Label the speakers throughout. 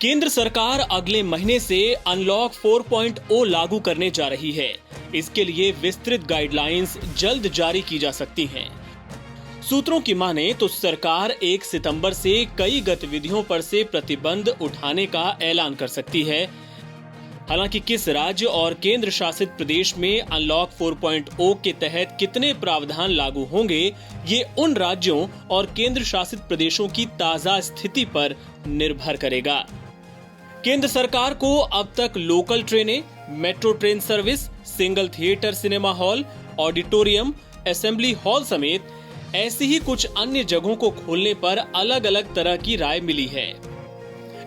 Speaker 1: केंद्र सरकार अगले महीने से अनलॉक 4.0 लागू करने जा रही है। इसके लिए विस्तृत गाइडलाइंस जल्द जारी की जा सकती हैं। सूत्रों की माने तो सरकार 1 सितंबर से कई गतिविधियों पर से प्रतिबंध उठाने का ऐलान कर सकती है। हालांकि किस राज्य और केंद्र शासित प्रदेश में अनलॉक 4.0 के तहत कितने प्रावधान लागू होंगे, ये उन राज्यों और केंद्र शासित प्रदेशों की ताजा स्थिति पर निर्भर करेगा। केंद्र सरकार को अब तक लोकल ट्रेनें, metro train service, single theatre cinema hall, auditorium, assembly hall समेत ऐसी ही कुछ अन्य जगहों को खोलने पर अलग अलग तरह की राय मिली है।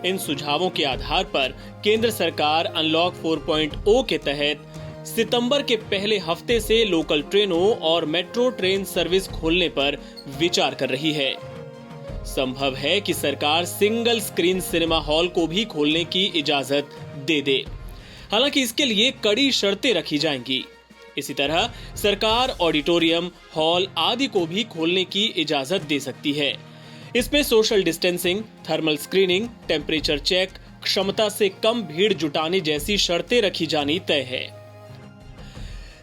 Speaker 1: इन सुझावों के आधार पर केंद्र सरकार अनलॉक 4.0 के तहत सितंबर के पहले हफ्ते से लोकल ट्रेनों और मेट्रो ट्रेन सर्विस खोलने पर विचार कर रही है। संभव है कि सरकार सिंगल स्क्रीन सिनेमा हॉल को भी खोलने की इजाजत दे दे। हालांकि इसके लिए कड़ी शर्तें रखी जाएंगी। इसी तरह सरकार ऑडिटोरियम, हॉल आदि को भी खोलने की इजाजत दे सकती है। इसमें social distancing, thermal screening, temperature check, क्षमता से कम भीड़ जुटाने जैसी शर्तें रखी जानी तय है।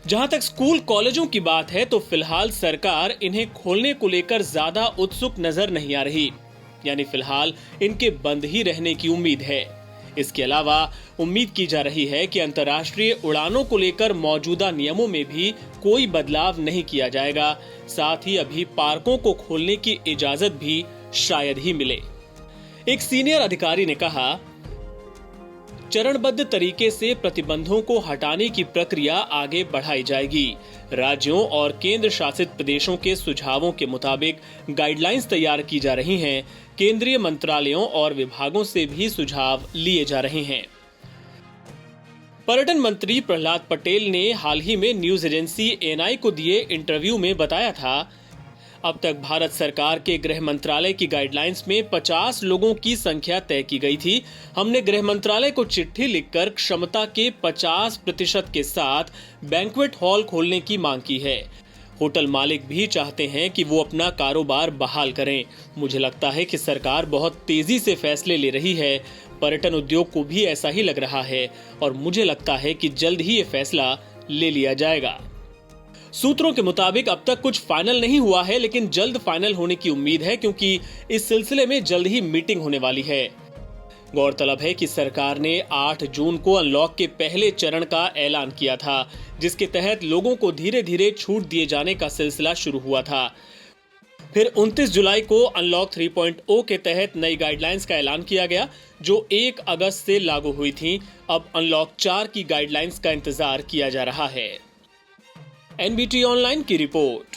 Speaker 1: जहां तक स्कूल कॉलेजों की बात है तो फिलहाल सरकार इन्हें खोलने को लेकर ज्यादा उत्सुक नजर नहीं आ रही, यानी फिलहाल इनके बंद ही रहने की उम्मीद है। इसके अलावा उम्मीद की जा रही है कि अंतर्राष्ट्रीय उड़ानों को लेकर मौजूदा नियमों में भी कोई बदलाव नहीं किया जाएगा। साथ ही अभी पार्कों को खोलने की इजाजत भी शायद ही मिले। एक सीनियर अधिकारी ने कहा, चरणबद्ध तरीके से प्रतिबंधों को हटाने की प्रक्रिया आगे बढ़ाई जाएगी। राज्यों और केंद्र शासित प्रदेशों के सुझावों के मुताबिक गाइडलाइंस तैयार की जा रही हैं। केंद्रीय मंत्रालयों और विभागों से भी सुझाव लिए जा रहे हैं। पर्यटन मंत्री प्रहलाद पटेल ने हाल ही में न्यूज एजेंसी एएनआई को दिए इंटरव्यू में बताया था, अब तक भारत सरकार के गृह मंत्रालय की गाइडलाइंस में 50 लोगों की संख्या तय की गई थी। हमने गृह मंत्रालय को चिट्ठी लिखकर क्षमता के 50% के साथ बैंक्वेट हॉल खोलने की मांग की है। होटल मालिक भी चाहते हैं कि वो अपना कारोबार बहाल करें। मुझे लगता है कि सरकार बहुत तेजी से फैसले ले रही है। पर्यटन उद्योग को भी ऐसा ही लग रहा है और मुझे लगता है कि जल्द ही ये फैसला ले लिया जाएगा। सूत्रों के मुताबिक अब तक कुछ फाइनल नहीं हुआ है, लेकिन जल्द फाइनल होने की उम्मीद है क्योंकि इस सिलसिले में जल्द ही मीटिंग होने वाली है। गौरतलब है कि सरकार ने 8 जून को अनलॉक के पहले चरण का ऐलान किया था, जिसके तहत लोगों को धीरे धीरे छूट दिए जाने का सिलसिला शुरू हुआ था। फिर 29 जुलाई को अनलॉक 3.0 के तहत नई गाइडलाइंस का ऐलान किया गया, जो 1 अगस्त से लागू हुई थी। अब अनलॉक 4 की गाइडलाइंस का इंतजार किया जा रहा है। एनबीटी ऑनलाइन की रिपोर्ट।